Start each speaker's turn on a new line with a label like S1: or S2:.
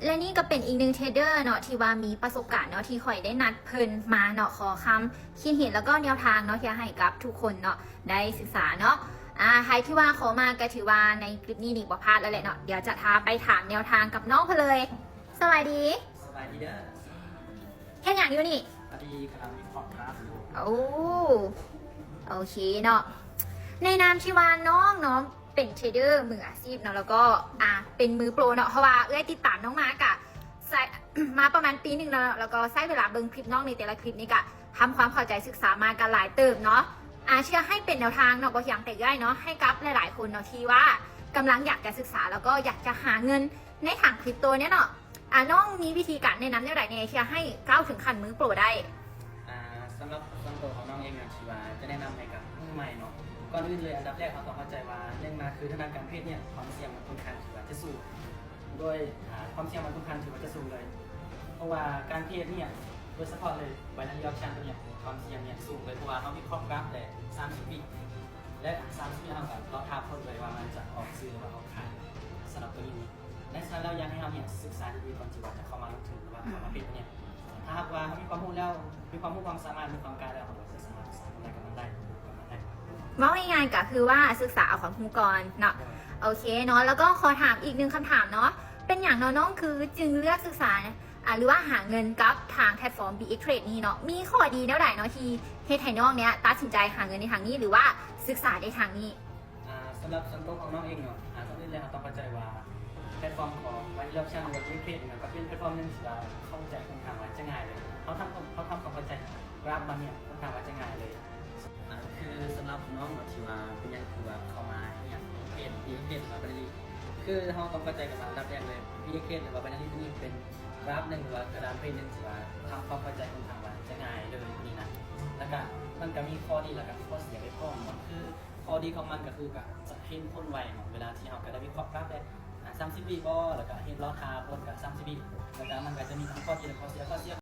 S1: และนี่ก็เป็นอีกหนึ่งเทรดเดอร์เนาะที่ว่ามีประสบการณ์เนาะที่คอยได้นัดเพิ่นมาเนาะขอคำคิดเห็นแล้วก็แนวทางเนาะที่ให้กับทุกคนเนาะได้ศึกษาเนาะใครที่ว่าขอมาก็ถือว่าในคลิปนี้นี่บ่พลาดแล้วแหละเนาะเดี๋ยวจะพาไปถามแนวทางกับน้องเพนเลย สวัสดี
S2: สบายดีเด้อ
S1: แค่อย่างนี้นี่
S2: พอดีกำลังมีความครับอยู่
S1: โอเคเนาะในนามที่ว่าน้องเนาะเป็นเทรดเดอร์มืออาชีพเนาะแล้วก็เป็นมือโปรเนาะเพราะว่าติดตามน้องมากะใส่ มาประมาณปีหนึ่งแล้วก็ใช้เวลาเบิ่งคลิปน้องในแต่ละคลิปนี้กะทำความเข้าใจศึกษามากันหลายเติมเนาะเชื่อให้เป็นแนวทางเนาะบ่อย่างแต่ง่ายเนาะให้กับหลายๆคนเนาะที่ว่ากำลังอยากจะศึกษาแล้วก็อยากจะหาเงินในทางคริปโตเนี่ยเนาะน้องมีวิธีการแนะนำอย่างไรเนี่ยเชื่อให้ก้าวถึงขั้นมือโปรได้
S2: สำหรับส่วนตัวของน้องเองนะชีวาจะแนะนำให้กับมือใหม่เนาะก่อนอื่นเลยอันดับแรกเราต้องเข้าใจว่าเรื่องมาคือทางการเพศเนี่ยความเสี่ยงมันค่อนข้างถือว่าจะสูงโดยความเสี่ยงมันค่อนข้างถือว่าจะสูงเลยเพราะว่าการเพศเนี่ยโดยเฉพาะเลยไบนัรีออปชั่นตัวเนี่ยความเสี่ยงเนี่ยสูงเลยเพราะว่าเขามีครอบกราฟแต่30 วิและ30 วิเท่ากับเราท้าพ้นเลยว่ามันจะออกซื้อหรือว่าออกขายสำหรับตัวนี้และฉะนั้นเราอยากให้เราเนี่ยศึกษาดีๆก่อนที่ว่าจะเข้ามาลงทุนหรือว่าเข้ามาเป็นเนี่ยถ้าหากว่าเขามีความรู้แล้วมีความรู้ความสามารถมีความกล้าแล้วเขาจะสามารถศึกษาอะไรกับมันได้
S1: ว่าง่ายๆก็คือว่าศึกษาเอาของคุณก่อนเนาะโอเคเนาะแล้วก็ขอถามอีกหนึ่งคำถามเนาะเป็นอย่างน้องๆคือจึงเลือกศึกษาหรือว่าหาเงินกับทางแพลตฟอร์ม BX Trade นี้เนาะมีข้อดีแล้วไหนเนาะที่เฮ็ดให้น้องเนี้ยตัดสินใจหาเงินในทางนี้หรือว่าศึกษาในทางนี้
S2: สำหรับส่วนตัวของน้องเองเนาะต้องเรียนเลยต้องเข้าใจว่าแพลตฟอร์มของวันที่เราใช้ในวันที่เพจเนี่ยก็เป็นแพลตฟอร์มหนึ่งที่เราเข้าใจค่อนข้างว่าจะง่ายเลยเขาทำความเข้าใจกราฟมันเนี่ยค่อนข้างว่าจะง่ายเลยคือสำหรับน้องที่ว่าเป็นยังคือว่าเข้ามาเนี่ยเพจมาบริลีคือเขาต้องเข้าใจกันมารับแรกเลยพีเคหรือว่าบริลีนี่เป็นกราฟหนึ่งหรือว่ากระดานเพจหนึ่งที่ว่าทำความเข้าใจค่อนข้างว่าจะง่ายเลยนี่นะแล้วก็มันก็มีข้อดีแล้วก็ข้อเสียไปพร้อมมันคือข้อดีของมันก็คือกับจะเห็นพ้นไวเวลาที่เราก็ได้วิเคราะห์กราฟได้30 วิแล้วก็เห็นล้อทาพ้นกับ30 วิแล้วก็มันก็จะมีทั้งข้อดีและข้อเสีย